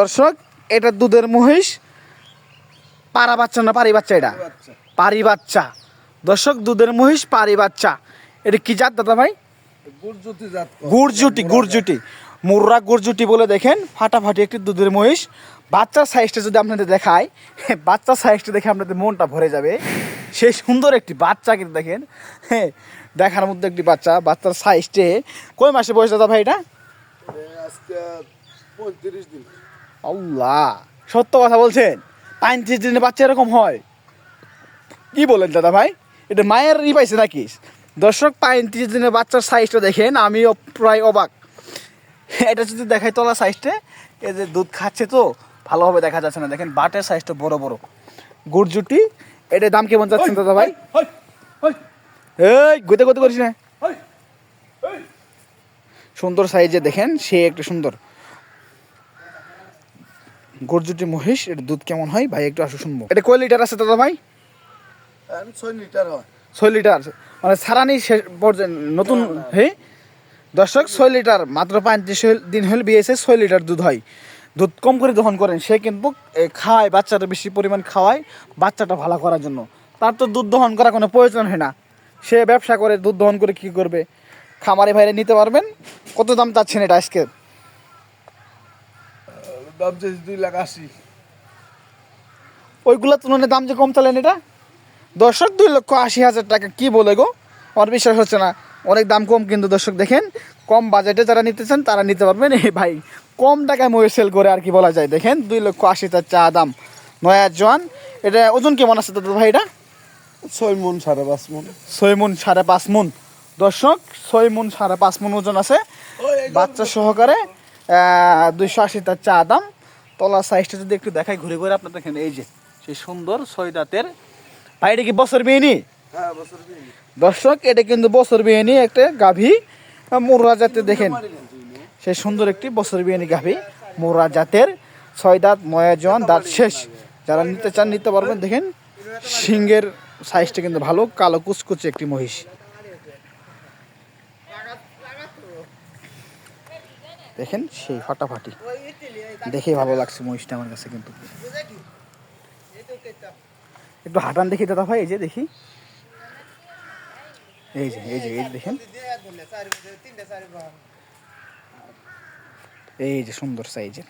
দর্শক এটা দুধের মহিষ, পাড়া বাচ্চা না পারি বাচ্চা? এটা পারি বাচ্চা। দর্শক দুধের মহিষ পারি বাচ্চা। এটা কি জাত দাদা ভাই? গুড়জুটি মুর্রা গুড়জুটি বলে দেখেন, ফাটাফাটি একটি দুধের মহিষ। বাচ্চার সাইজটা যদি আপনাদের দেখায়, বাচ্চার সাইজটা দেখে আপনাদের মনটা ভরে যাবে। সেই সুন্দর একটি বাচ্চা কিন্তু দেখেন, হ্যাঁ দেখার মধ্যে একটি বাচ্চা। বাচ্চার সাইজটে কয় মাসে বয়স দাদা ভাই এটা? আল্লাহ, সত্য কথা বলছেন? 35 দিনের বাচ্চা এরকম হয়? কি বলেন দাদা ভাই, এটা মায়ের পাইছে নাকি? দর্শক 35 দিনের বাচ্চার সাইজটা দেখেন, আমি প্রায় অবাক। এটা যদি দেখাই তলা সাইজটা, এই যে দুধ খাচ্ছে তো ভালোভাবে দেখা যাচ্ছে না, দেখেন বাটের সাইজটা বড় বড়। গুড়জুটি, এটার দাম কেমন যাচ্ছেন দাদা ভাই? এই গতে গতে করিস না। সুন্দর সাইজে দেখেন, সে একটু সুন্দর গুড়জুটি মহিষ। এটা দুধ কেমন হয় ভাই একটু আসো শুনবো। এটা কয় লিটার আছে দাদা ভাই? 6 লিটার হয়। 6 লিটার মানে সারানি শেষ পর্যন্ত নতুন। হ্যাঁ দর্শক 6 লিটার, মাত্র 35 দিন হলে বিয়েছে, 6 লিটার দুধ হয়। দুধ কম করে দহন করেন, সে কিন্তু খাওয়ায় বাচ্চাটা, বেশি পরিমাণ খাওয়ায় বাচ্চাটা ভালো করার জন্য। তার তো দুধ দহন করা কোনো প্রয়োজন হয় না, সে ব্যবসা করে দুধ দহন করে কী করবে? খামারে ভাইরে নিতে পারবেন। কত দাম চাচ্ছেন এটা আজকে? দাম চাইছি 2,80,000। ওইগুলোর তুলনায় দাম যে কম চালেন এটা? দর্শক 2,80,000 টাকা, কি বলে গো, আমার বিশ্বাস হচ্ছে না। অনেক দাম কম কিন্তু দর্শক দেখেন, কম বাজেটে যারা নিতে চান তারা নিতে পারবেন। এই ভাই কম টাকায় ময়ূর সেল করে, আর কি বলা যায়। দেখেন 2,80,000 চা দাম, নয়া জোয়ান। এটা ওজন কেমন আছে দাদা ভাই এটা? 6 মণ 5.5 মণ। 6 মণ 5.5 মণ। দর্শক 6 মণ 5.5 মণ ওজন আছে, বাচ্চা সহকারে। 280 চা দাম। তলার সাইজটা যদি একটু দেখাই ঘুরে ঘুরে আপনার, দেখেন এই যে সেই সুন্দর 6 দাঁতের। ভাই এটা কি বছর বিয়েনি? হ্যাঁ বছর বিয়ে। দর্শক এটা কিন্তু বছর বিয়েনি একটা গাভী, মোররা জাতের। দেখেন সেই সুন্দর একটি বছর বিয়েনি গাভী, মোররা জাতের। 6 দাঁত, নয়া জোয়ান, দাঁত শেষ। যারা নিতে চান নিতে পারবেন। দেখেন সিংহের সাইজটা কিন্তু ভালো, কালো কুচকুচে একটি মহিষ। দেখেন সেই ফাটাফাটি, দেখে ভালো লাগছে মহিষটা আমার কাছে। কিন্তু একটু হাঁটান দেখি দাদা ভাই, এই যে দেখি, এই যে এই যে এই যে দেখেন, এই যে সুন্দর সাইজের।